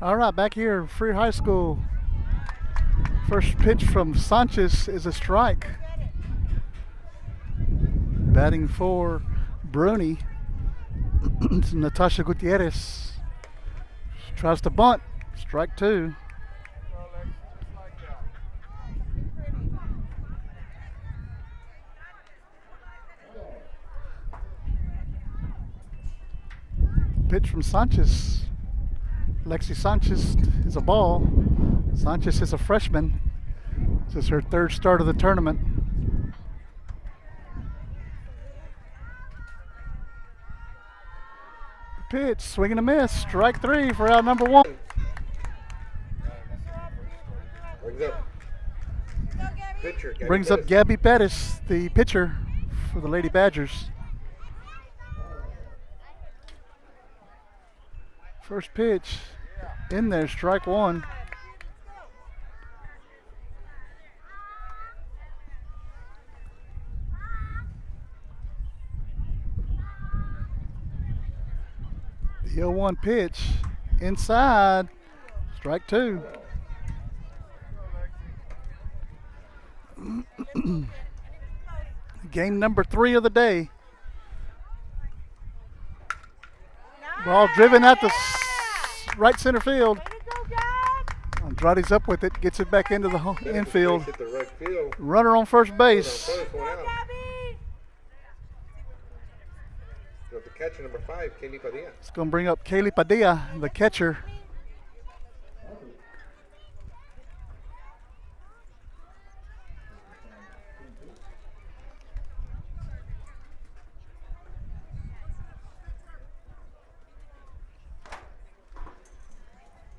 All right, back here, Free High School. First pitch from Sanchez is a strike. Batting for Bruni, it's Natasha Gutierrez. Tries to bunt. Strike two. Pitch from Sanchez. Lexi Sanchez is a ball. Sanchez is a freshman. This is her third start of the tournament. Pitch, swing and a miss. Strike three for out number one. Brings up Gabby Pettis, the pitcher for the Lady Badgers. First pitch in there, strike one. The 0-1 pitch inside, strike two. Game number 3 of the day. Ball driven out the right center field. Andrade's up with it, gets it back into the infield. Runner on first base. The catcher number 5, Kaylee Padilla. It's going to bring up Kaylee Padilla, the catcher.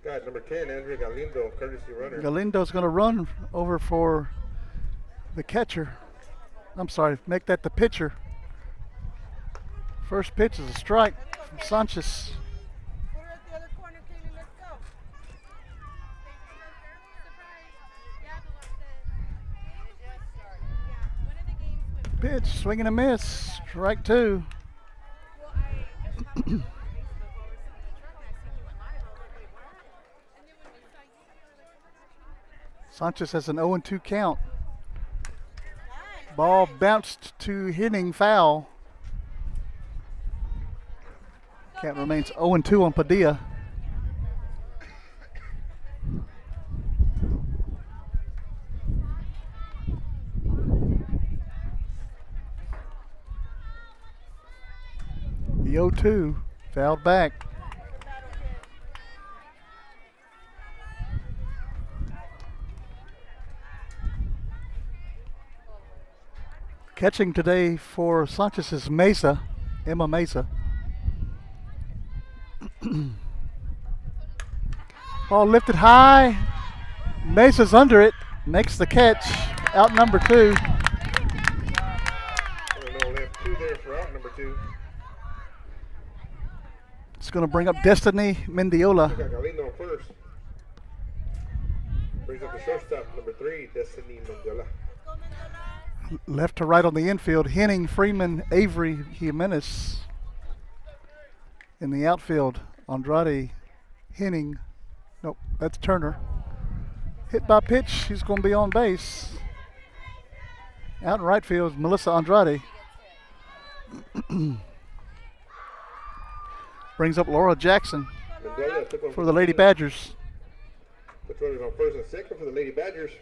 Got number 10, Andrea Galindo, courtesy runner. Galindo's going to run over for the catcher. I'm sorry, make that the pitcher. First pitch is a strike from Sanchez. Pitch, swing and a miss, strike two. Sanchez has an 0-2 count. Ball bounced to hitting foul. Count remains 0-2 on Padilla. The 0-2 fouled back. Catching today for Sanchez is Mesa, Emma Mesa. Ball lifted high. Mesa's under it, makes the catch. Out number 2. Left 2 there for out number 2. It's going to bring up Destiny Mendiola. Galindo first. Brings up the shortstop number 3, Destiny Mendiola. Left to right on the infield, Henning, Freeman, Avery, Jimenez. In the outfield, Andrade, Henning. Nope, that's Turner. Hit by pitch, he's going to be on base. Out in right field, Melissa Andrade. Brings up Laura Jackson for the Lady Badgers. Puts runners on first and second for the Lady Badgers.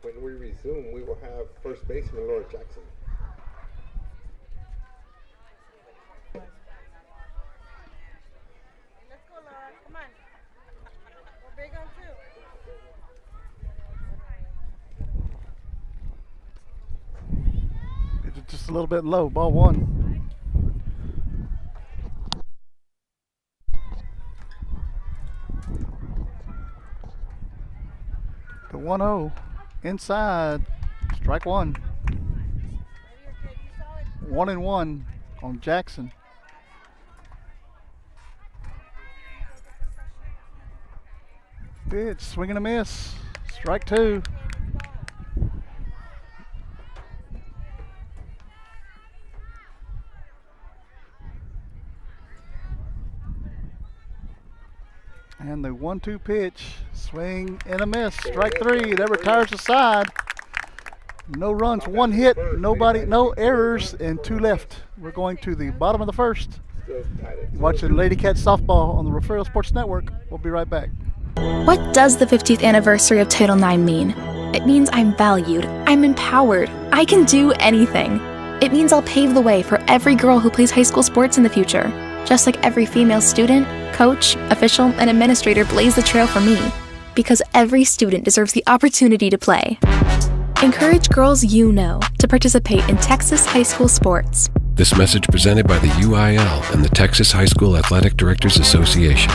When we resume, we will have first baseman Laura Jackson. Let's go, Laura. Come on. We're big on 2. It's just a little bit low. Ball 1. The 1-0 inside. Strike 1. 1-1 on Jackson. Pitch, swing and a miss. Strike 2. And the 1-2 pitch. Swing and a miss. Strike 3. That retires the side. No runs, 1 hit, nobody, no errors, and 2 left. We're going to the bottom of the first. Watching Lady Cat softball on the Refugio Sports Network. We'll be right back. What does the 50th anniversary of Title IX mean? It means I'm valued, I'm empowered, I can do anything. It means I'll pave the way for every girl who plays high school sports in the future, just like every female student, coach, official, and administrator blazed the trail for me, because every student deserves the opportunity to play. Encourage girls you know to participate in Texas high school sports. This message presented by the UIL and the Texas High School Athletic Directors Association.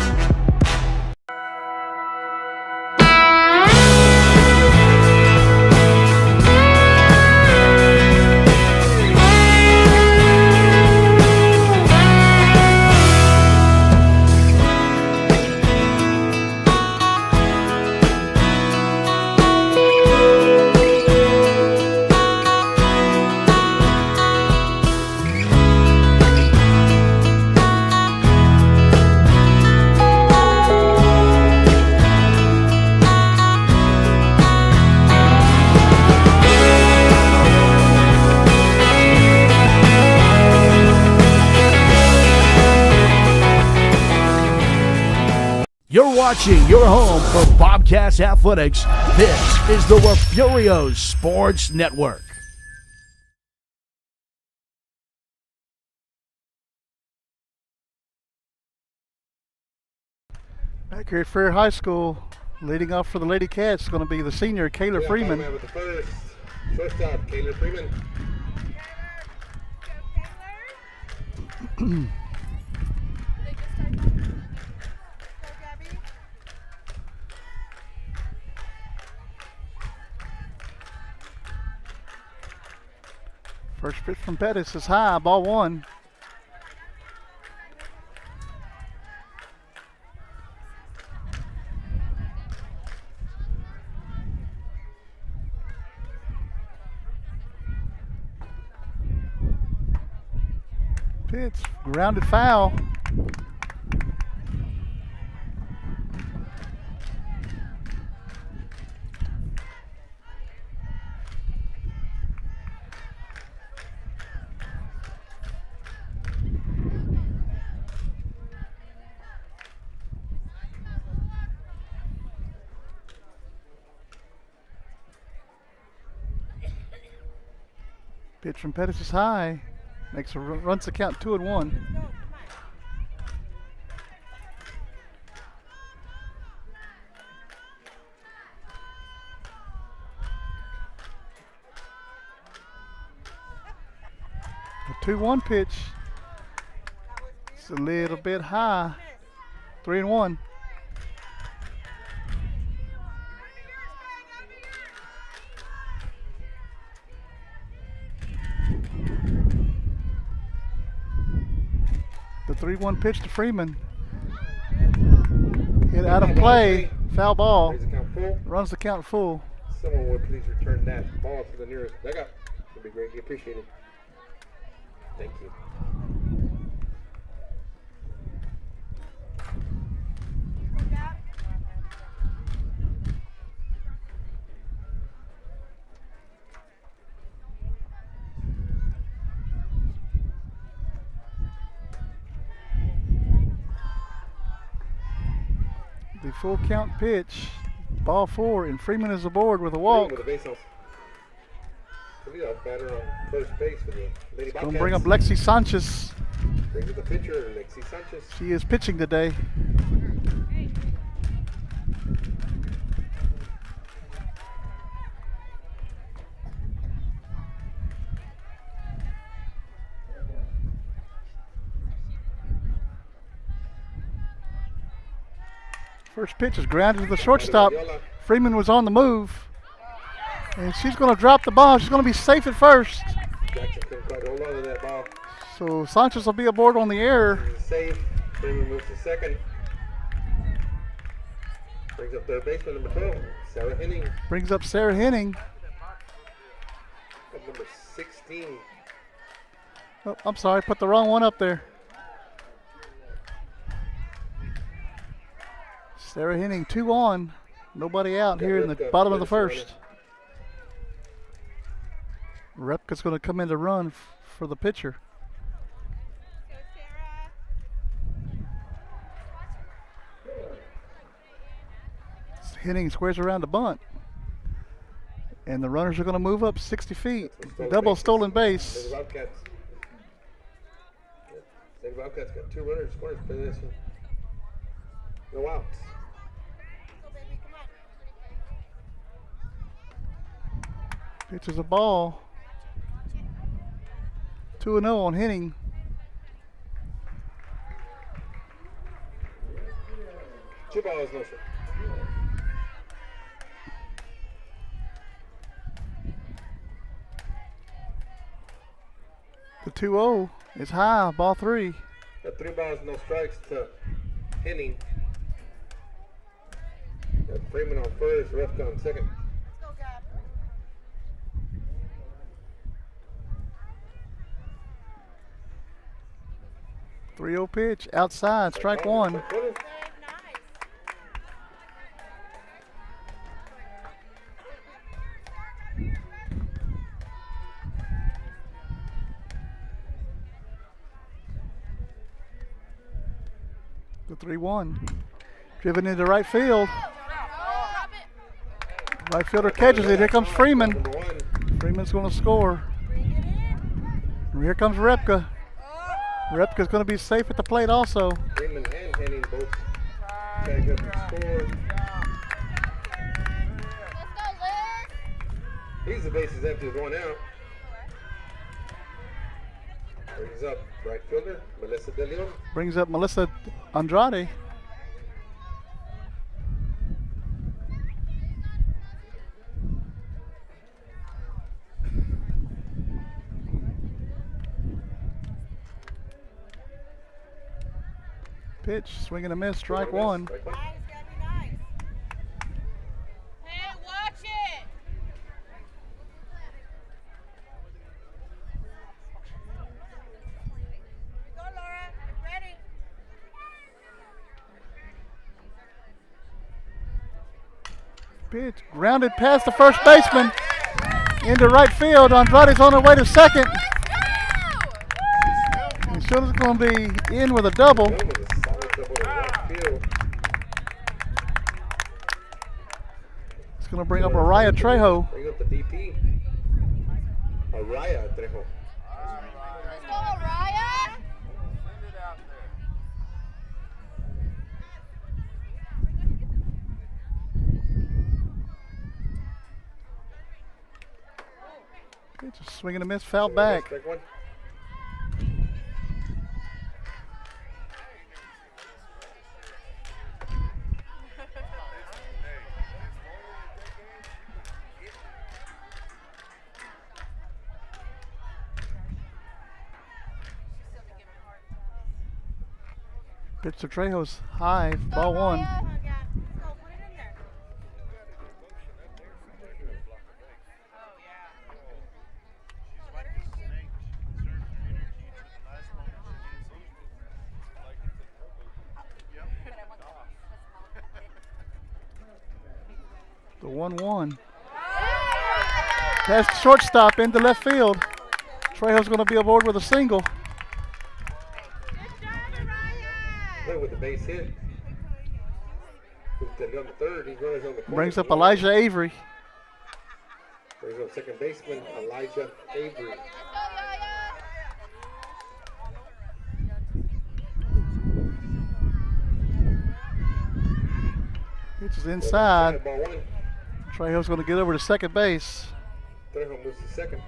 You're watching your home for Bobcats Athletics. This is the Refugio Sports Network. Back here at Fair High School, leading off for the Lady Cats is going to be the senior, Kayla Freeman. With the first shortstop, Kayla Freeman. First pitch from Pettis is high, ball 1. Pitch, grounded foul. Pitch from Pettis is high. Makes a runs the count 2-1. The 2-1 pitch. It's a little bit high. 3-1. The 3-1 pitch to Freeman. Hit out of play. Foul ball. Runs the count full. Someone would please return that ball to the nearest dugout. Would be greatly appreciated. Thank you. The full count pitch, ball 4, and Freeman is aboard with a walk. With a base on. Batter on first base for the Lady Bobcats. Going to bring up Lexi Sanchez. Brings up the pitcher, Lexi Sanchez. She is pitching today. First pitch is grounded to the shortstop. Freeman was on the move. And she's going to drop the ball. She's going to be safe at first. Jackson couldn't quite hold on to that ball. So Sanchez will be aboard on the air. Safe. Freeman moves to second. Brings up third baseman number 12, Sarah Henning. Brings up Sarah Henning. Number 16. Oh, I'm sorry, put the wrong one up there. Sarah Henning 2 on. Nobody out here in the bottom of the first. Repka's going to come in to run for the pitcher. Go, Sarah. Henning squares around the bunt. And the runners are going to move up 60 feet. Double stolen base. Bobcats. St. Bobcats got 2 runners scoring for this one. No outs. Go, baby. Come on. Pitches a ball. 2-0 on Henning. Two balls, no strike. The 2-0 is high, ball 3. Got 3 balls, no strikes to Henning. Got Freeman on first, Refka on second. Let's go, Gab. Three-0 pitch, outside, strike 1. Good, nice. The 3-1. Driven into right field. Drop it. Right fielder catches it. Here comes Freeman. Number 1. Freeman's going to score. Bring it in. And here comes Repka. Repka's going to be safe at the plate also. Freeman and Henning both tag up and score. Let's go, Liz. Leaves the bases empty with 1 out. Brings up right fielder, Melissa De Leon. Brings up Melissa Andrade. Pitch, swing and a miss, strike 1. Strike 1. Nice, Gabby, nice. Hey, watch it. Go, Laura. Get ready. Pitch, grounded past the first baseman. Into right field. Andrade's on her way to second. And she's going to be in with a double. With a solid double to right field. It's going to bring up Araya Trejo. Bring up the DP. Araya Trejo. Let's go, Raya. Pitch, a swing and a miss, foul back. Strike 1. Pitch to Trejo's high, ball 1. Come on, Gab. Let's go. Put it in there. The 1-1. Past the shortstop into left field. Trejo's going to be aboard with a single. Good job, Raya. Play with the base hit. With the number 3rd, he's runners on the corner. Brings up Elijah Avery. Brings up second baseman Elijah Avery. Let's go, Yaya. Pitch is inside. Ball 1. Trejo's going to get over to second base. Trejo moves to second.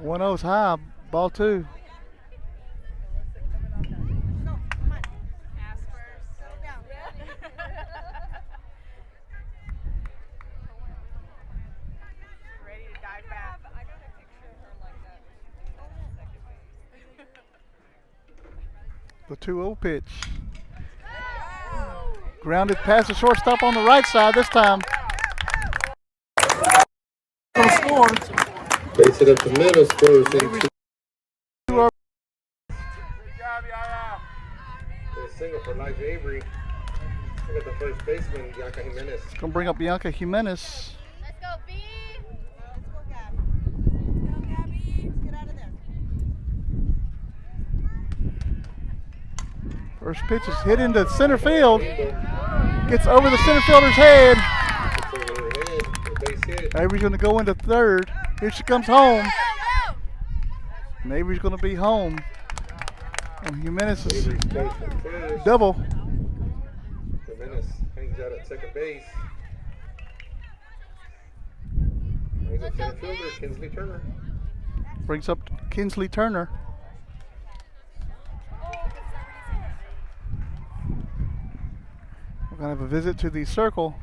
One 0's high, ball 2. Go. Come on. Ass first. Go down. Ready to dive back. I got a picture of her like that. The 2-0 pitch. Grounded past the shortstop on the right side this time. 4. Base it up the middle, scores in 2. A single for Elijah Avery. Look at the first baseman, Bianca Jimenez. It's going to bring up Bianca Jimenez. Let's go, B. Let's go, Gabby. Go, Gabby. Let's get out of there. First pitch is hit into center field. Gets over the center fielder's head. It's over her head. The base hit. Avery's going to go into third. Here she comes home. And Avery's going to be home. And Jimenez is Avery's close from first. double. Jimenez hangs out at second base. He's a center fielder, Kinsley Turner. Brings up Kinsley Turner. We're going to have a visit to the circle.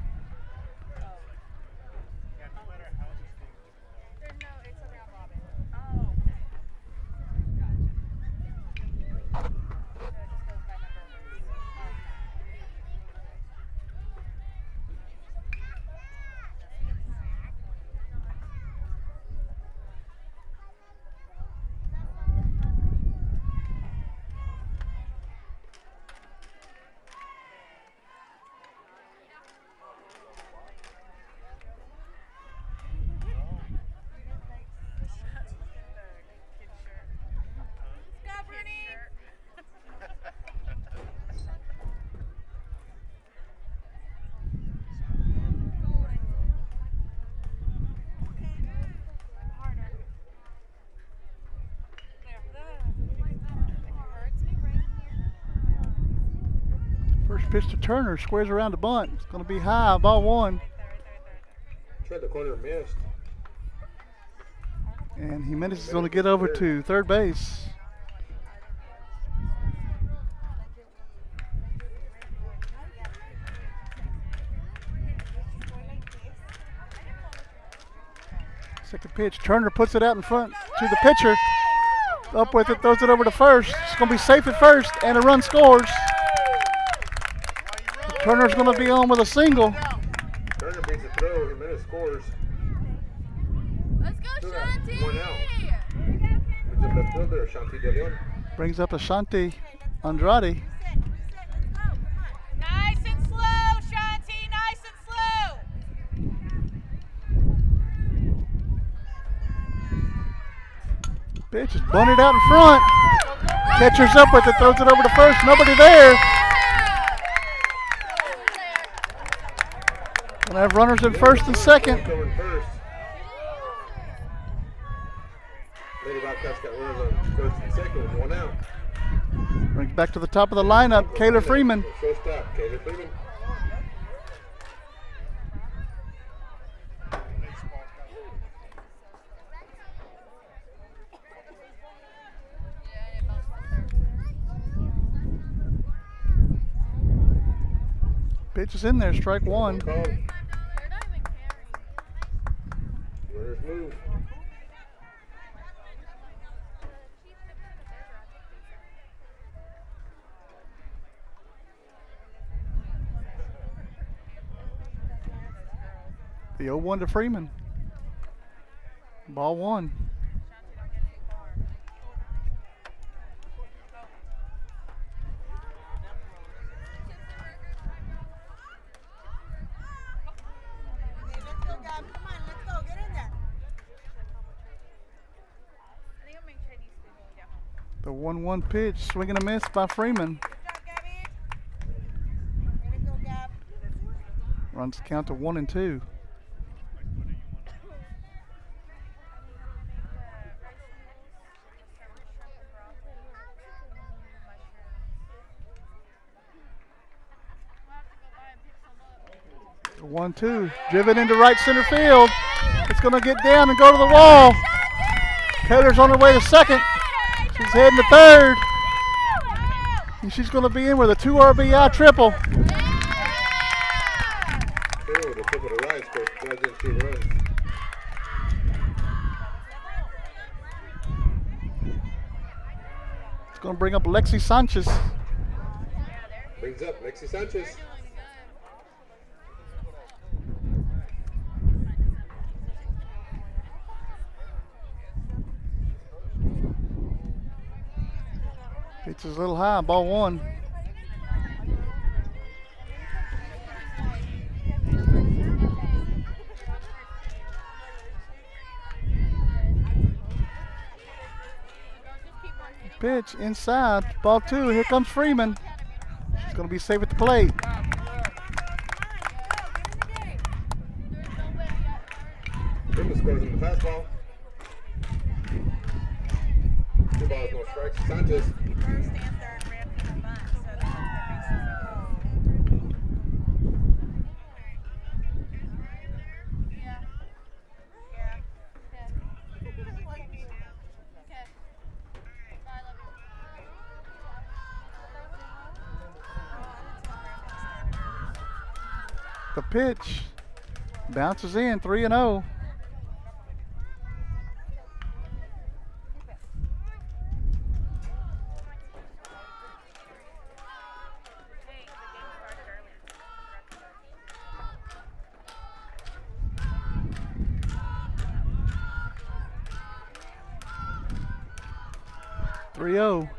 First pitch to Turner, squares around the bunt. It's going to be high, ball 1. Tried the corner, missed. And Jimenez is going to get over to third base. Second pitch, Turner puts it out in front to the pitcher. Up with it, throws it over to first. It's going to be safe at first, and a run scores. Turner's going to be on with a single. Turner beats the throw, Jimenez scores. Let's go, Shanti. 1 out. Brings up left fielder, Shanti De Leon. Brings up Ashanti Andrade. Nice and slow, Shanti. Nice and slow. Pitch is bunted out in front. Catcher's up with it, throws it over to first. Nobody there. Gonna have runners in first and second. Going first. Lady Bobcats got runners on first and second with 1 out. Brings back to the top of the lineup, Kayla Freeman. Shortstop, Kayla Freeman. Pitch is in there, strike 1. Call. Runners move. The 0-1 to Freeman. Ball 1. Let's go, Gab. Come on, let's go. Get in there. The 1-1 pitch, swing and a miss by Freeman. Good job, Gabby. Way to go, Gab. Runs count to 1 and 2. The 1-2, driven into right center field. It's going to get down and go to the wall. Taylor's on her way to second. She's heading to third. And she's going to be in with a 2 RBI triple. Oh, the triple to right, so drives in 2 runs. It's going to bring up Lexi Sanchez. Brings up Lexi Sanchez. Pitch is a little high, ball one. Pitch inside, ball two. Here comes Freeman. She's going to be safe at the plate. Freeman scores in the fastball. 2 balls, no strikes. Sanchez. First and third ran for the bunt, so they have their The pitch bounces in, 3-0.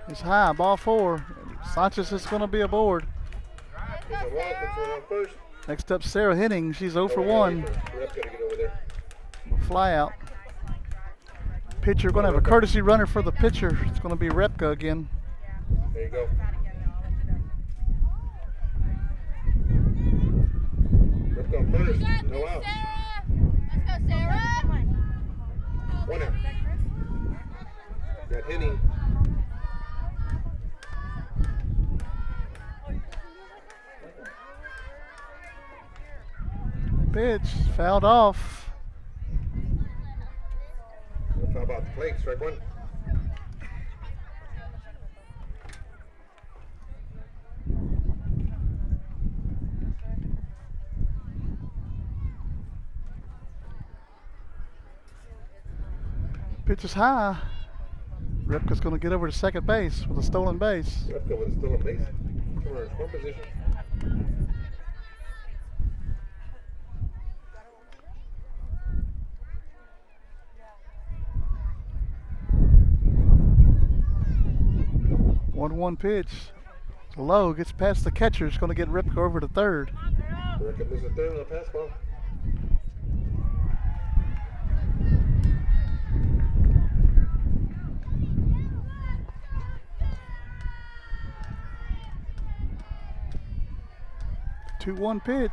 Is high, ball four. Sanchez is going to be aboard. Next up, Sarah Henning. She's 0 for 1. Fly out. Pitcher going to have a courtesy runner for the pitcher. It's going to be Repka again. There you go. Repka first. No out. Let's go, Sarah. 1 out. Got Henning. Pitch fouled off. How about the plate? Strike one. Pitch is high. Repka's going to get over to second base with a stolen base. Repka with a stolen base. Runner in scoring position. One pitch. It's low. Gets past the catcher. It's going to get Repka over to third. Repka moves to third on the pass ball. Two one pitch.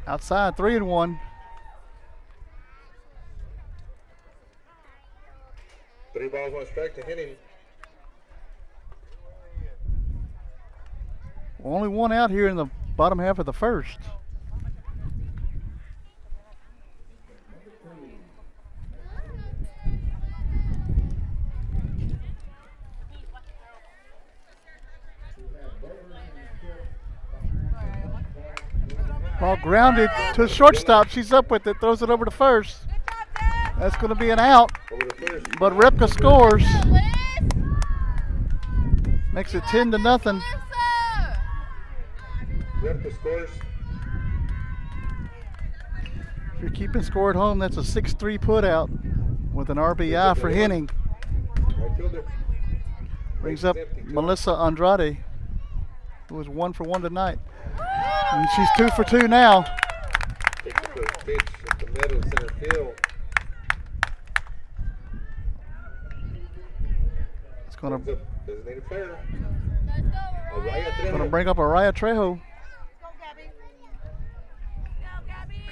Outside, 3-1. 3 balls, 1 strike to Henning. Only one out here in the bottom half of the first. Ball grounded to shortstop. She's up with it. Throws it over to first. That's going to be an out. But Repka scores. Makes it 10-0. Repka scores. If you're keeping score at home, that's a 6-3 put out with an RBI for Henning. Brings up Melissa Andrade, who was 1 for 1 tonight. And she's 2 for 2 now. Takes the first pitch at the middle center field. It's going to Designated fair. bring up Araya Trejo. Go, Gabby. Go, Gabby.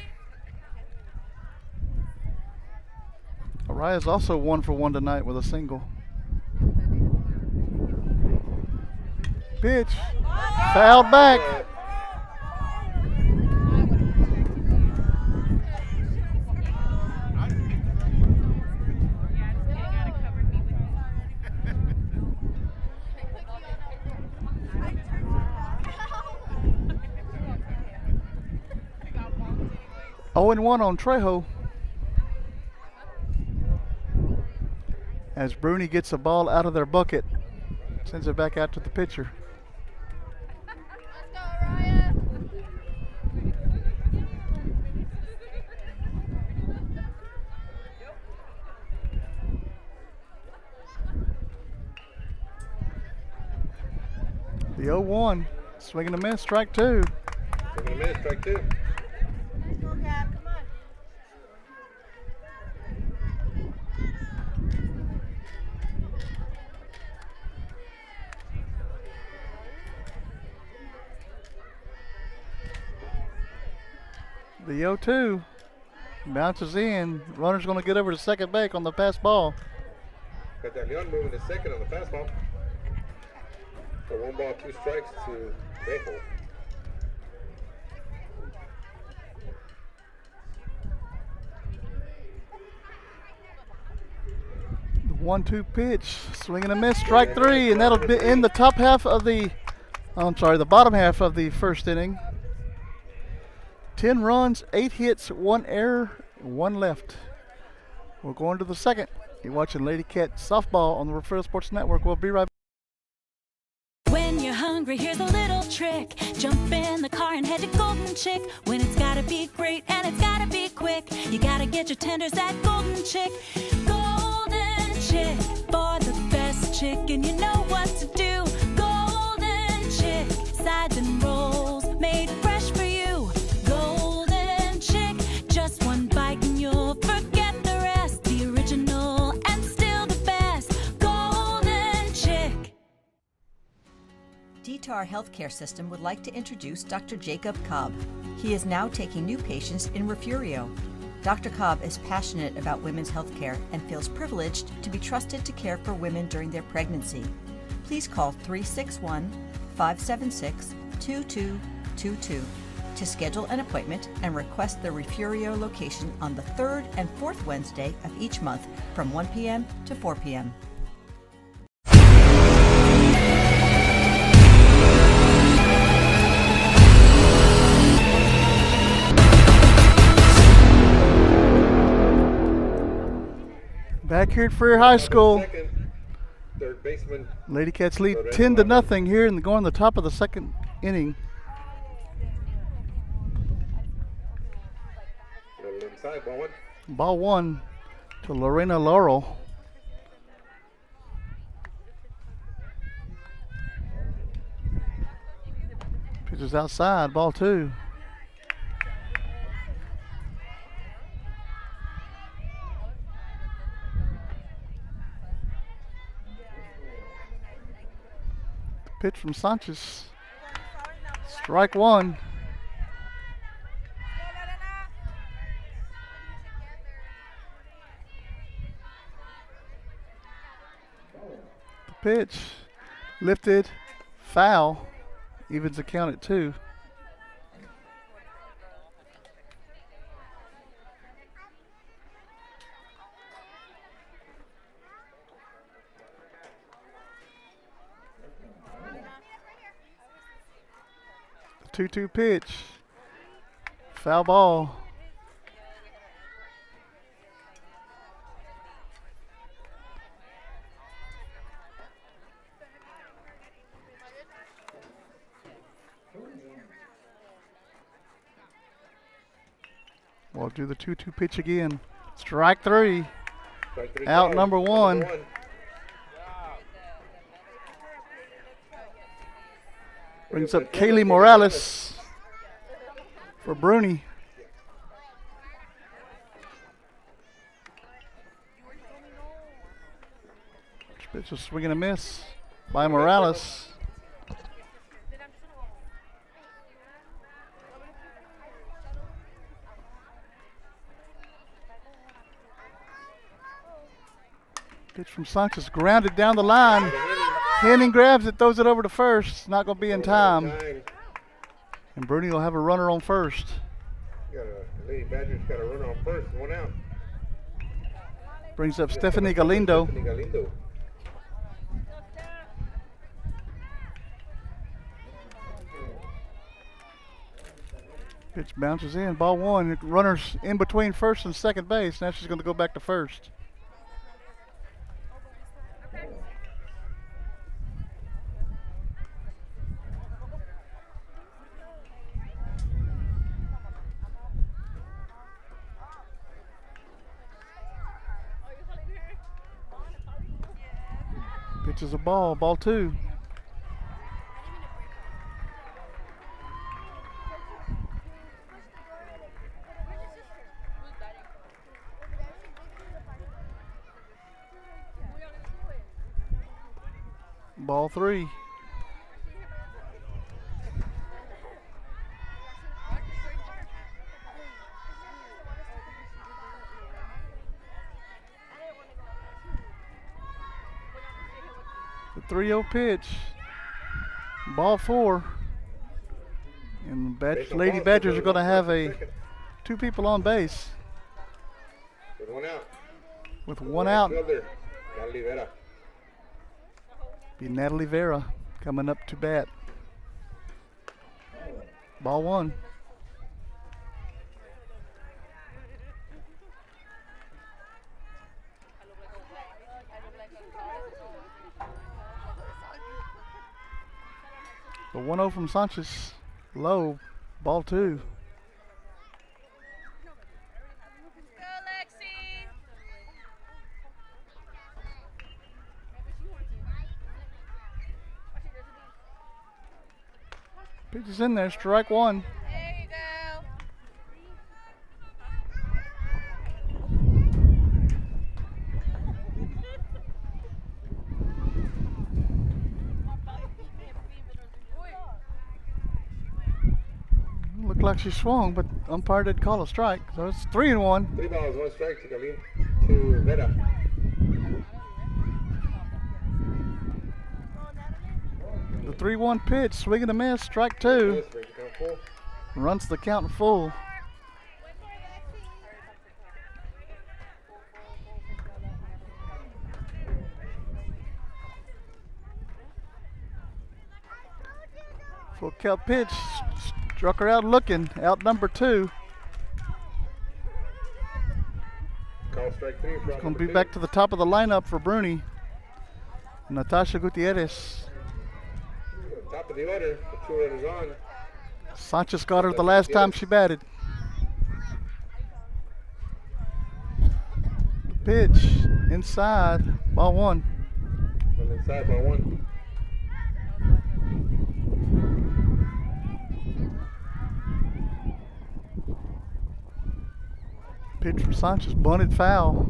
Araya's also 1 for 1 tonight with a single. Pitch. Fouled back. Oh, and 1 on Trejo. As Bruni gets the ball out of their bucket, sends it back out to the pitcher. Let's go, Ryan. The 0-1. Swing and a miss. Strike two. Swing and a miss. Strike two. Let's go, Gab. Come on. The 0-2 bounces in. Runner's going to get over to second base on the pass ball. Got that Leon moving to second on the fastball. So 1 ball, 2 strikes to Maple. The 1-2 pitch. Swing and a miss. Strike three. And that'll be in the top half of the, the bottom half of the first inning. 10 runs, 8 hits, 1 error, 1 left. We're going to the second. You're watching Lady Cat Softball on the Refugio Sports Network. We'll be right back. When you're hungry, here's a little trick. Jump in the car and head to Golden Chick. When it's gotta be great and it's gotta be quick, you gotta get your tenders at Golden Chick. Golden Chick, for the best chicken, you know what to do. Golden Chick, sides and rolls, made fresh for you. Golden Chick, just one bite and you'll forget the rest. The original and still the best. Golden Chick. DTAR Healthcare System would like to introduce Dr. Jacob Cobb. He is now taking new patients in Refugio. Dr. Cobb is passionate about women's healthcare and feels privileged to be trusted to care for women during their pregnancy. Please call 361-576-2222 to schedule an appointment and request the Refugio location on the 3rd and 4th Wednesday of each month from 1 p.m. to 4 p.m. Back here at Freer High School. Second, third baseman. Lady Cats lead 10-0 here and going the top of the second inning. Little inside, ball one. Ball one to Lorena Laurel. Pitches outside, ball two. Pitch from Sanchez. Strike one. The pitch lifted, foul, evens the count at 2. The 2-2 pitch, foul ball. We'll do the 2-2 pitch again. Strike three. Strike three, Out called. number one. Brings up Kaylee Morales for Bruni. Pitch is swing and a miss by Morales. Pitch from Sanchez, grounded down the line. Henning grabs it, throws it over to first. Not going to be in time. And Bruni will have a runner on first. Lady Badger's got a runner on first, 1 out. Brings up Stephanie Galindo. Stephanie Galindo. Pitch bounces in, ball one. Runners in between first and second base. Now she's going to go back to first. Pitches a ball, ball two. Ball 3. The 3-0 pitch. Ball 4. And Lady Badgers are going to have 2 people on base. With 1 out. With 1 out. Fielder, Natalie Vera. Be Natalie Vera coming up to bat. Ball 1. The 1-0 from Sanchez. Low. Ball 2. Pitch is in there. Strike 1. There you go. Looked like she swung, but umpire did call a strike. So it's 3-1. 3 balls, 1 strike to Galin. To Vera. The 3-1 pitch, swing and a miss, strike 2. Runs the count full. Full count pitch, struck her out looking, out number 2. Call strike 3 for Going to be back to the top of the lineup for Bruni. Natasha Gutierrez. Top of the order, the 2 runners on. Sanchez got her the last time she batted. Pitch inside, ball 1. From inside, ball 1. Pitch from Sanchez, bunted foul.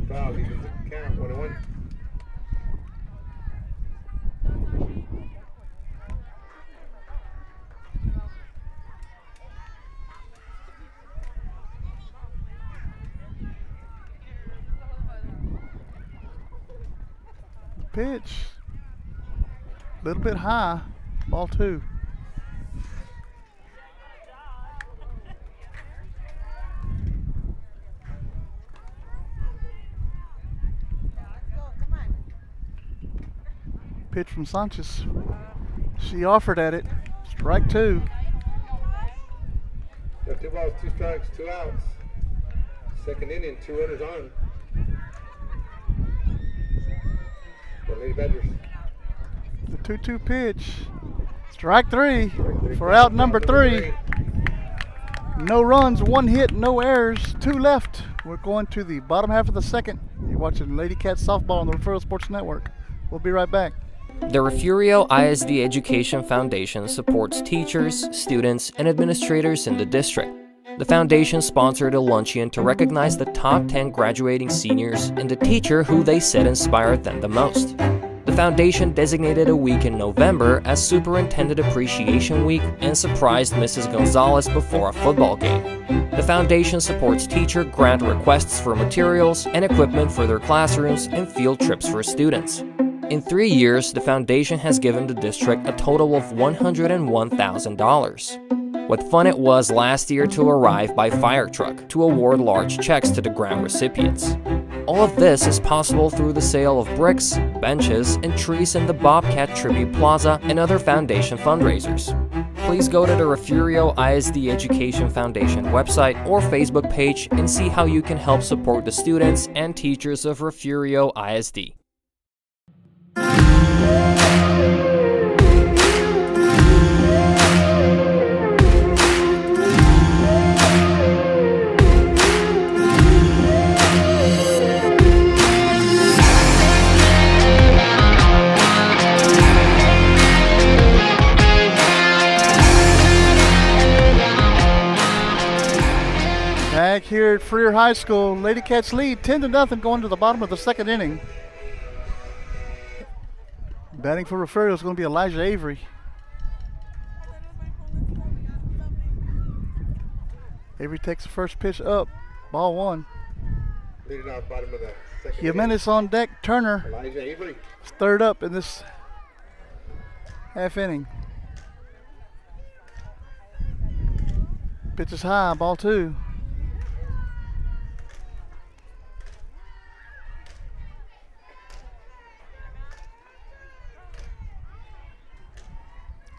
Foul, leaves the count, 1-1. Pitch, a little bit high, ball 2. Pitch from Sanchez. She offered at it. Strike 2. Got 2 balls, 2 strikes, 2 outs. Second inning, 2 runners on. The Lady Badgers. The 2-2 pitch. Strike 3 for out number 3. No runs, 1 hit, no errors, 2 left. We're going to the bottom half of the second. You're watching Lady Cat Softball on the Refugio Sports Network. We'll be right back. The Refugio ISD Education Foundation supports teachers, students, and administrators in the district. The foundation sponsored a luncheon to recognize the top 10 graduating seniors and the teacher who they said inspired them the most. The foundation designated a week in November as Superintendent Appreciation Week and surprised Mrs. Gonzalez before a football game. The foundation supports teacher grant requests for materials and equipment for their classrooms and field trips for students. In 3 years, the foundation has given the district a total of $101,000. What fun it was last year to arrive by fire truck to award large checks to the grant recipients. All of this is possible through the sale of bricks, benches, and trees in the Bobcat Tribute Plaza and other foundation fundraisers. Please go to the Refugio ISD Education Foundation website or Facebook page and see how you can help support the students and teachers of Refugio ISD. Back here at Freer High School, Lady Cats lead 10-0 going to the bottom of the second inning. Batting for Refugio is going to be Elijah Avery. Avery takes the first pitch up. Ball 1. Leading off bottom of the second. Jimenez on deck. Turner. Elijah Avery. Third up in this half inning. Pitch is high. Ball 2.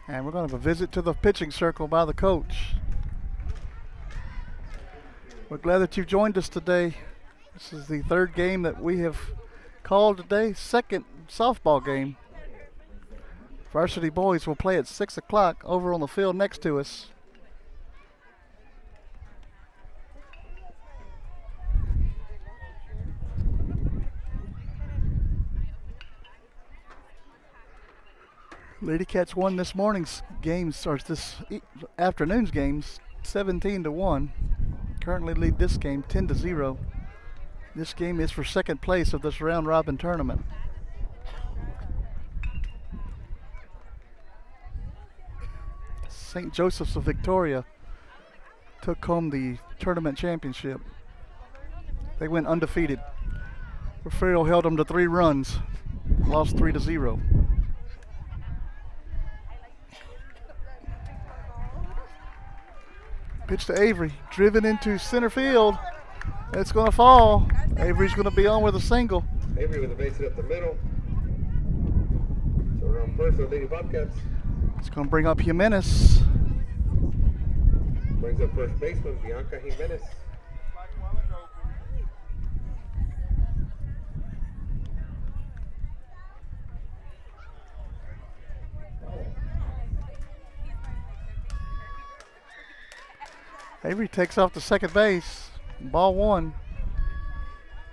And we're going to have a visit to the pitching circle by the coach. We're glad that you've joined us today. This is the third game that we have called today, second softball game. Varsity boys will play at 6 o'clock over on the field next to us. Lady Cats won this morning's games, or this afternoon's games, 17-1. Currently lead this game 10-0. This game is for second place of this round robin tournament. St. Joseph's of Victoria took home the tournament championship. They went undefeated. Refugio held them to 3 runs, lost 3-0. Pitch to Avery, driven into center field. It's going to fall. Avery's going to be on with a single. Avery with a base hit up the middle. So we're on first with Lady Bobcats. It's going to bring up Jimenez. Brings up first baseman Bianca Jimenez. Avery takes off to second base. Ball 1.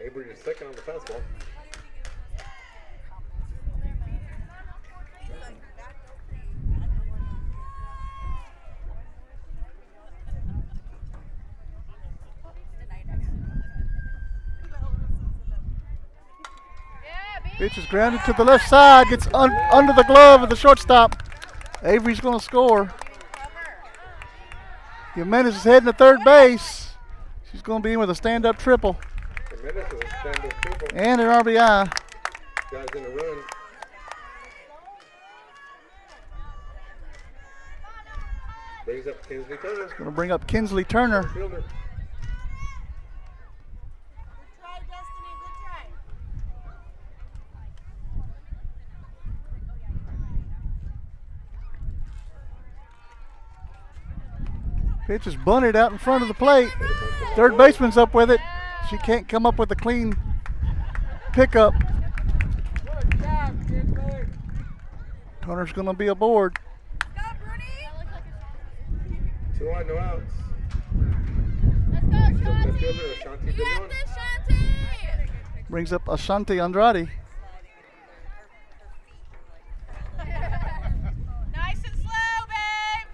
Avery is second on the fastball. Pitch is grounded to the left side. Gets under the glove of the shortstop. Avery's going to score. Jimenez is heading to third base. She's going to be in with a stand-up triple. Jimenez with a stand-up triple. And an RBI. Guys in a run. Brings up Kinsley Turner. Going to bring up Kinsley Turner. Fielder. Pitch is bunted out in front of the plate. Third baseman's up with it. She can't come up with a clean pickup. Turner's going to be aboard. Go, Bruni! 2 on, no outs. Let's go, Left Shanti! fielder Ashanti You Dillon. got this, Shanti! Brings up Ashanti Andrade. Nice and slow, babe!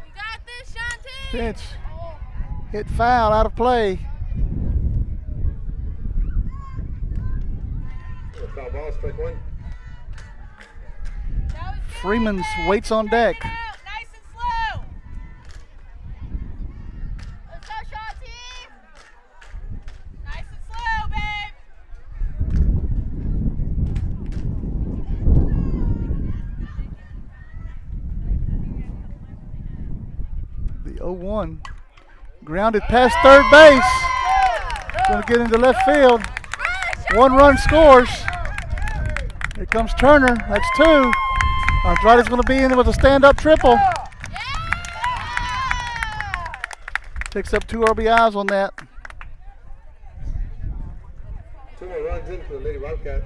You got this, Shanti! Pitch. Hit foul, out of play. Foul ball, strike 1. That was good, Freeman babe. waits on deck. Straight out, nice and slow! Let's go, Shanti! Nice and slow, babe! The 0-1. Grounded past third base. Going to get into left field. 1 run scores. Here comes Turner. That's 2. Andrade's going to be in with a stand-up triple. Picks up 2 RBIs on that. 2 more runs in for the Lady Wildcats.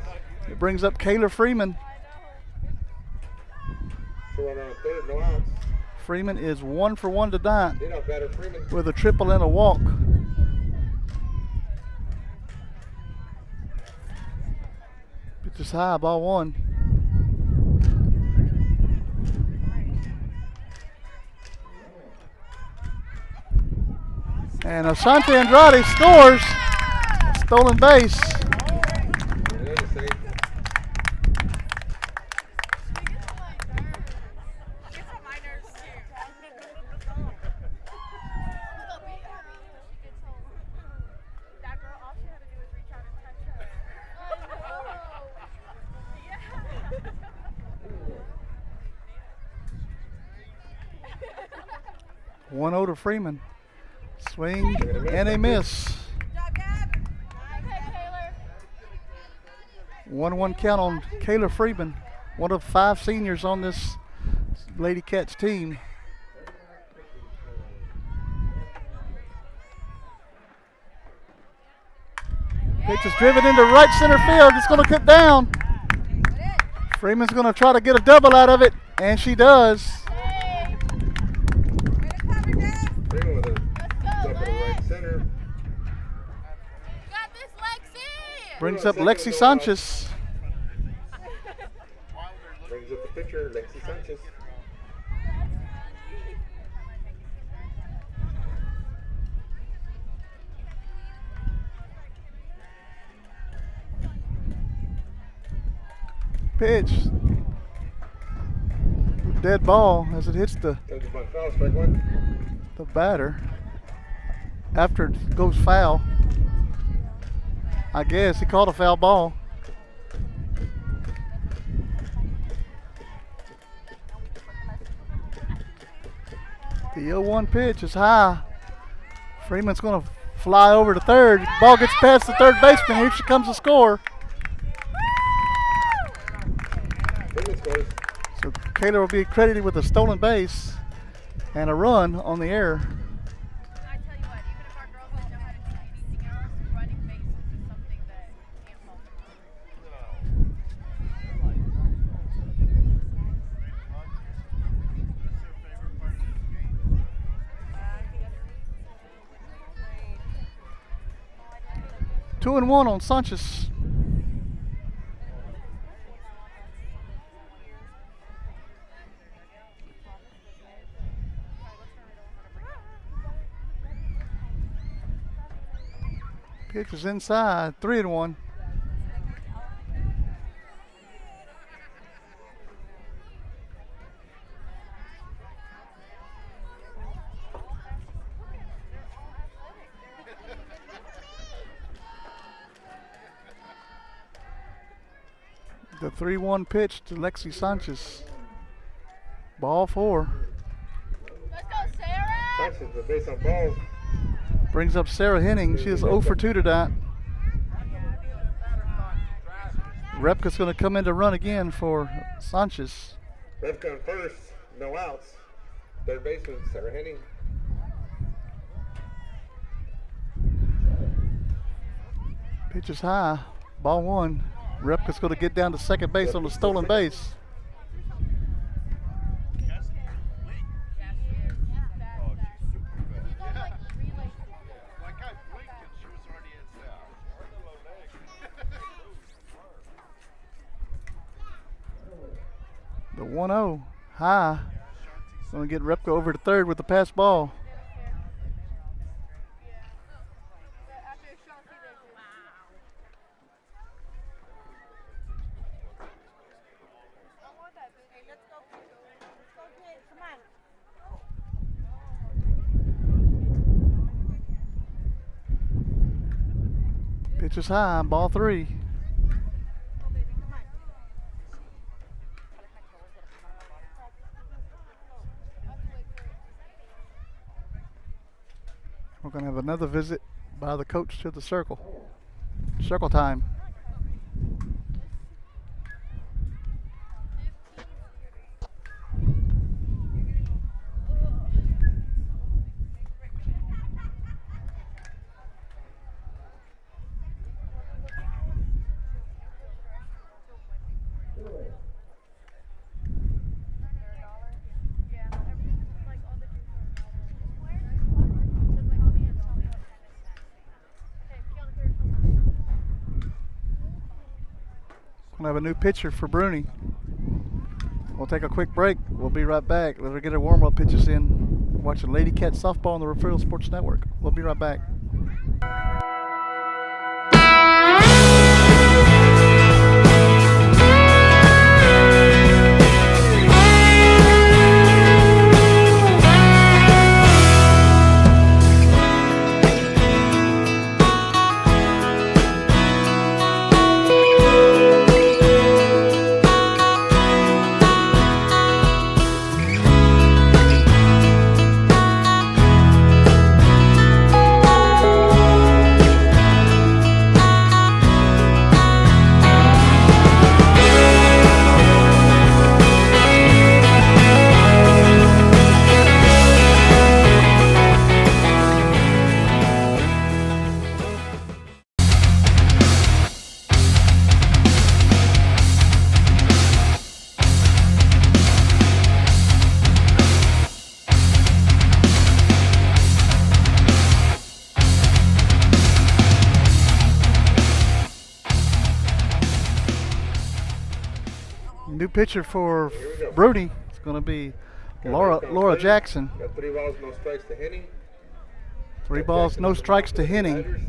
It brings up Kayla Freeman. 2 runner on third, no outs. Freeman is 1 for 1 tonight Lead off batter Freeman. with a triple and a walk. Pitch is high, ball 1. And Ashanti Andrade scores. Stolen base. And then the save. 1-0 to Freeman. Swing and a miss. 1-1 count on Kayla Freeman, one of 5 seniors on this Lady Cats team. Pitch is driven into right center field. It's going to cut down. Freeman's going to try to get a double out of it, and she does. Freeman with a double to right center. Brings up Lexi Sanchez. Brings up the pitcher, Lexi Sanchez. Pitch. Dead ball as it hits the Foul, strike one. the batter. After it goes foul. I guess he called a foul ball. The 0-1 pitch is high. Freeman's going to fly over to third. Ball gets past the third baseman. Here she comes to score. So Kayla will be credited with a stolen base and a run on the air. Two and one on Sanchez. Pitch is inside, 3-1. The 3-1 pitch to Lexi Sanchez. Ball 4. Let's go, Sarah! Sanchez, the base on balls. Brings up Sarah Henning. She is 0 for 2 tonight. Repka's going to come in to run again for Sanchez. Repka on first, no outs. Third baseman, Sarah Henning. Pitch is high. Ball 1. Repka's going to get down to second base on the stolen base. The 1-0 high. Going to get Repka over to third with the pass ball. Pitch is high, ball 3. We're going to have another visit by the coach to the circle. Circle time. We'll have a new pitcher for Bruni. We'll take a quick break. We'll be right back. Let her get her warm-up pitches in. Watching Lady Cat softball on the Refugio Sports Network. We'll be right back. pitcher for Here we go. Bruni. It's going to be Laura Jackson. Got 3 balls, no strikes to Henning. 3 balls, no strikes to Henning.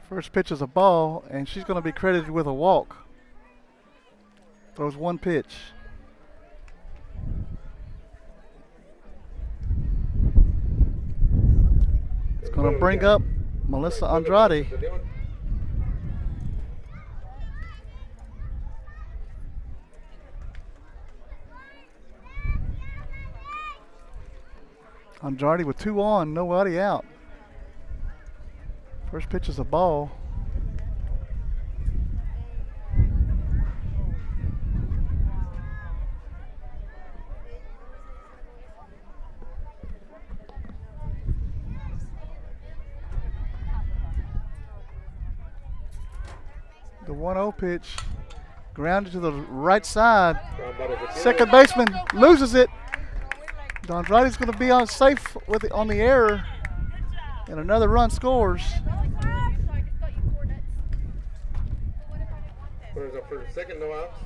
First pitch is a ball, and she's going to be credited with a walk. Throws 1 pitch. It's going to bring up Melissa Andrade. Andrade with 2 on, nobody out. First pitch is a ball. The 1-0 pitch, grounded to the right side. Second baseman loses it. Andrade's going to be on safe with on the error, and another run scores. Runners up for the second, no outs.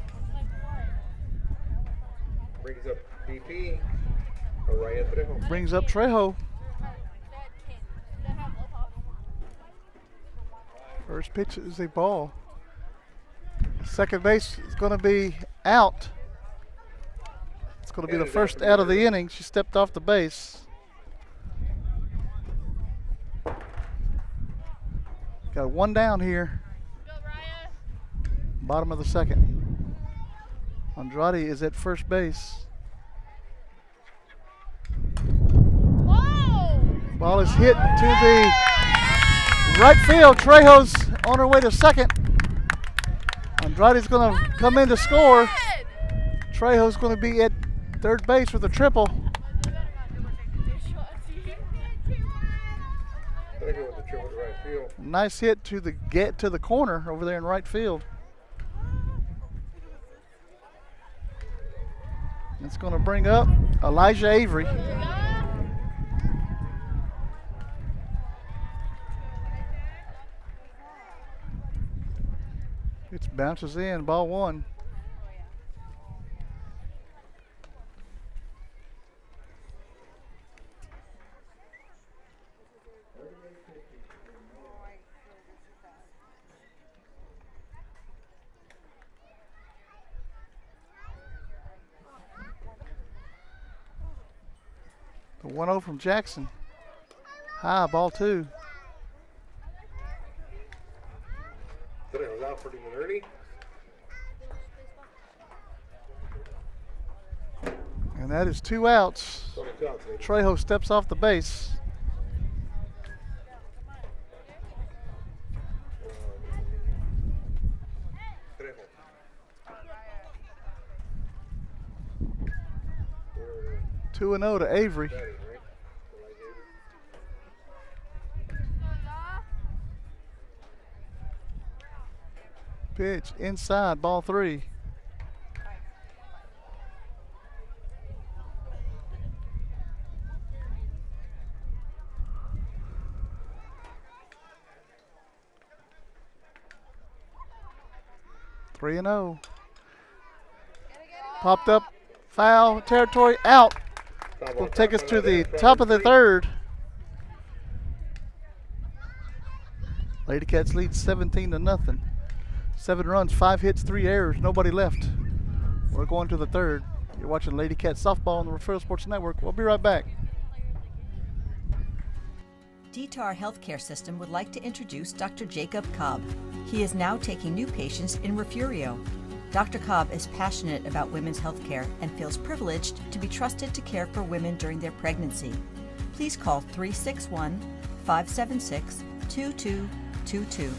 Brings up BP. Araya Trejo. Brings up Trejo. First pitch is a ball. Second base is going to be out. It's going to be the first out of the inning. She stepped off the base. Got 1 down here. Bottom of the second. Andrade is at first base. Ball is hit to the right field. Trejo's on her way to second. Andrade's going to come in to score. Trejo's going to be at third base with a triple. Nice hit to the corner over there in right field. It's going to bring up Elijah Avery. It bounces in, ball 1. The 1-0 from Jackson. High, ball 2. Trejo's out pretty early. And that is 2 outs. Trejo steps off the base. Trejo. 2-0 to Avery. Pitch inside, ball 3. Three and 0. Popped up, foul territory, out. Will take us to the top of the third. Lady Cats lead 17-0. 7 runs, 5 hits, 3 errors, nobody left. We're going to the third. You're watching Lady Cats softball on the Refugio Sports Network. We'll be right back. DTAR Healthcare System would like to introduce Dr. Jacob Cobb. He is now taking new patients in Refugio. Dr. Cobb is passionate about women's healthcare and feels privileged to be trusted to care for women during their pregnancy. Please call 361-576-2222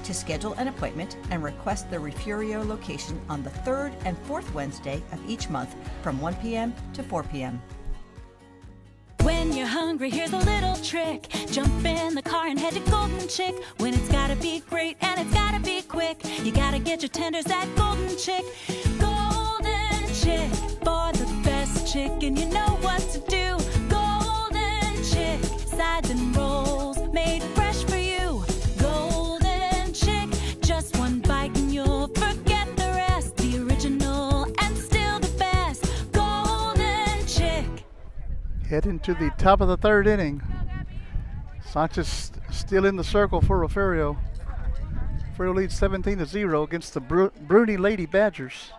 to schedule an appointment and request the Refugio location on the 3rd and 4th Wednesday of each month from 1 p.m. to 4 p.m. When you're hungry, here's a little trick. Jump in the car and head to Golden Chick. When it's gotta be great and it's gotta be quick, you gotta get your tenders at Golden Chick. Golden Chick, for the best chicken, you know what to do. Golden Chick, sides and rolls, made fresh for you. Golden Heading to the top of the third inning. Sanchez still in the circle for Refugio. Refugio leads 17-0 against the Bruni Lady Badgers.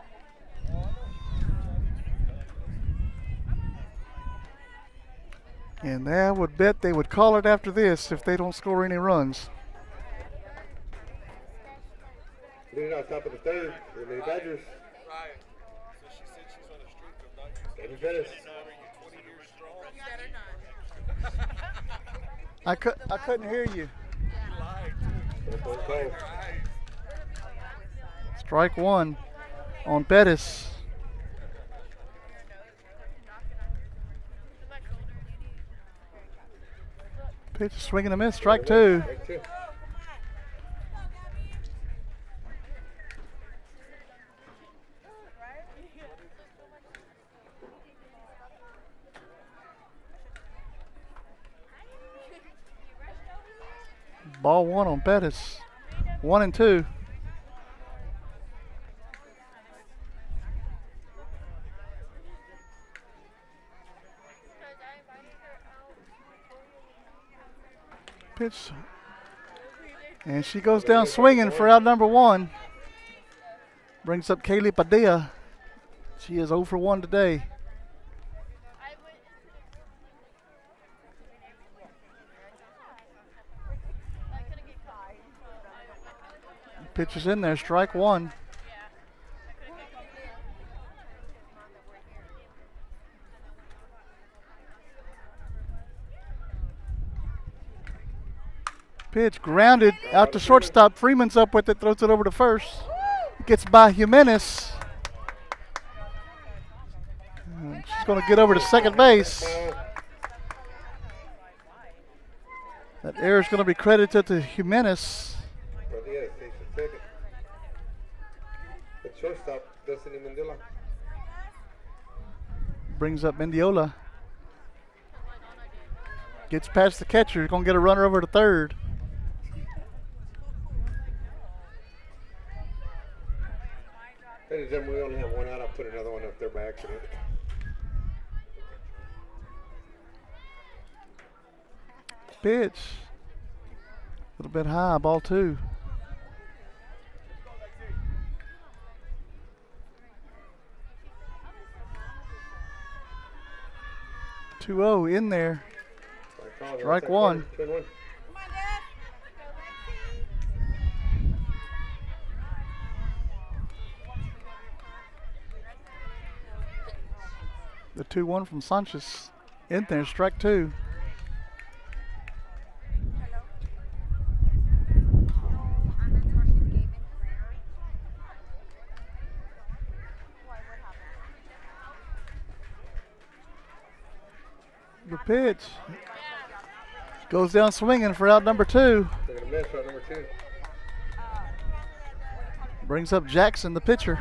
And I would bet they would call it after this if they don't score any runs. Leading on top of the third for the Lady Badgers. Amy Pettis. I couldn't hear you. Strike one on Pettis. Pitch, swing and a miss. Strike two. Ball one on Pettis. 1-2. Pitch. And she goes down swinging for out number one. Brings up Kaylee Padilla. She is 0 for 1 today. Pitch is in there, strike one. Pitch grounded out to shortstop. Freeman's up with it, throws it over to first. Gets by Jimenez. She's going to get over to second base. That error is going to be credited to Jimenez. Shortstop, Destiny Mendiola. Brings up Mendiola. Gets past the catcher. He's going to get a runner over to third. Ladies and gentlemen, we only have one out. I'll put another one up there by accident. Pitch. A little bit high, ball two. .20 in there. Strike one. The 2-1 from Sanchez in there. Strike two. The pitch goes down swinging for out number two. They're gonna miss out number two. Brings up Jackson, the pitcher.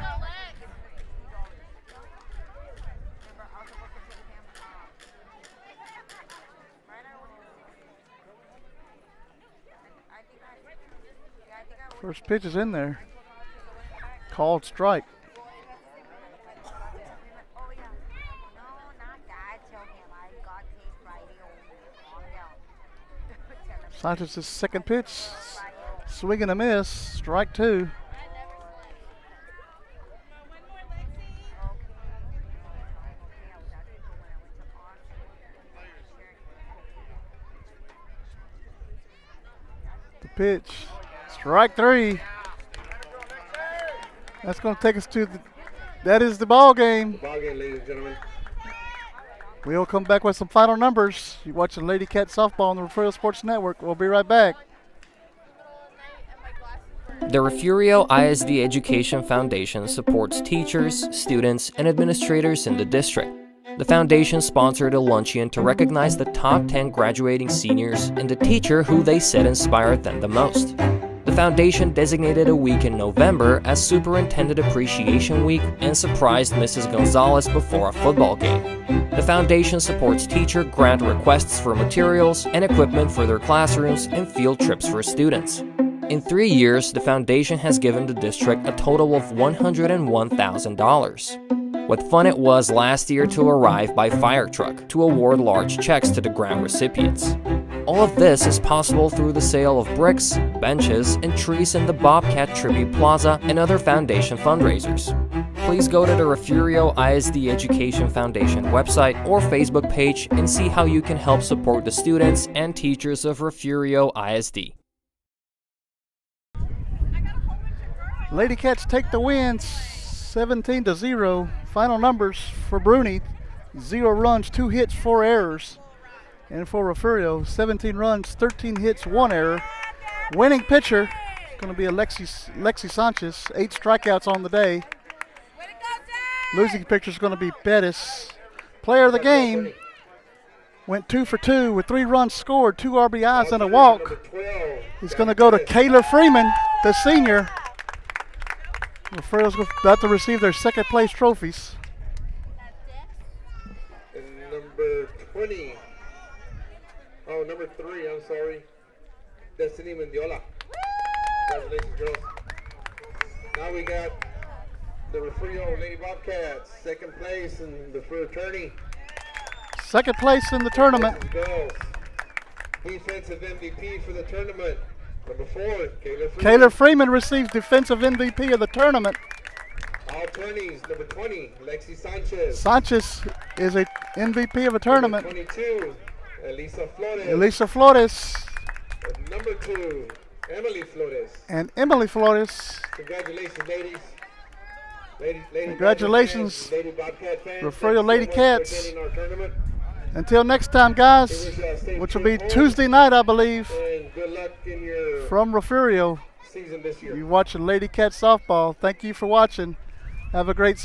First pitch is in there. Called strike. Sanchez's second pitch, swing and a miss, strike two. The pitch, strike three. That's going to take us to the, that is the ball game. The ball game, ladies and gentlemen. We'll come back with some final numbers. You're watching Lady Cat Softball on the Refugio Sports Network. We'll be right back. The Refugio ISD Education Foundation supports teachers, students, and administrators in the district. The foundation sponsored a luncheon to recognize the top 10 graduating seniors and the teacher who they said inspired them the most. The foundation designated a week in November as Superintendent Appreciation Week and surprised Mrs. Gonzalez before a football game. The foundation supports teacher grant requests for materials and equipment for their classrooms and field trips for students. In 3 years, the foundation has given the district a total of $101,000. What fun it was last year to arrive by fire truck to award large checks to the grant recipients. All of this is possible through the sale of bricks, benches, and trees in the Bobcat Tribute Plaza and other foundation fundraisers. Please go to the Refugio ISD Education Foundation website or Facebook page and see how you can help support the students and teachers of Refugio ISD. Lady Cats take the win, 17-0. Final numbers for Bruni: 0 runs, 2 hits, 4 errors. And for Refugio, 17 runs, 13 hits, 1 error. Winning pitcher is going to be Lexi Sanchez, 8 strikeouts on the day. Losing pitcher is going to be Bettis. Player of the game went 2 for 2 with 3 runs scored, 2 RBIs and a walk. He's going to go to Kayla Freeman, the senior. Refugio's about to receive their second place trophies. And number 20. Oh, number 3, I'm sorry. Destiny Mendiola. Congratulations, girls. Now we got the Refugio Lady Bobcats, second place, and the fraternity. Second place in the tournament. Girls. Defensive MVP for the tournament. Number 4, Kayla Freeman. Kayla Freeman receives defensive MVP of the tournament. All 20s, number 20, Lexi Sanchez. Sanchez is a MVP of a tournament. Number 22, Elisa Flores. Elisa Flores. And number 2, Emily Flores. And Emily Flores. Congratulations, ladies. Lady Congratulations, Lady Bobcat fans. Refugio Lady Cats. For attending our tournament. Until next time, guys, which will be Tuesday night, I believe, And good luck in your from Refugio. season this year. You're watching Lady Cat Softball. Thank you for watching. Have a great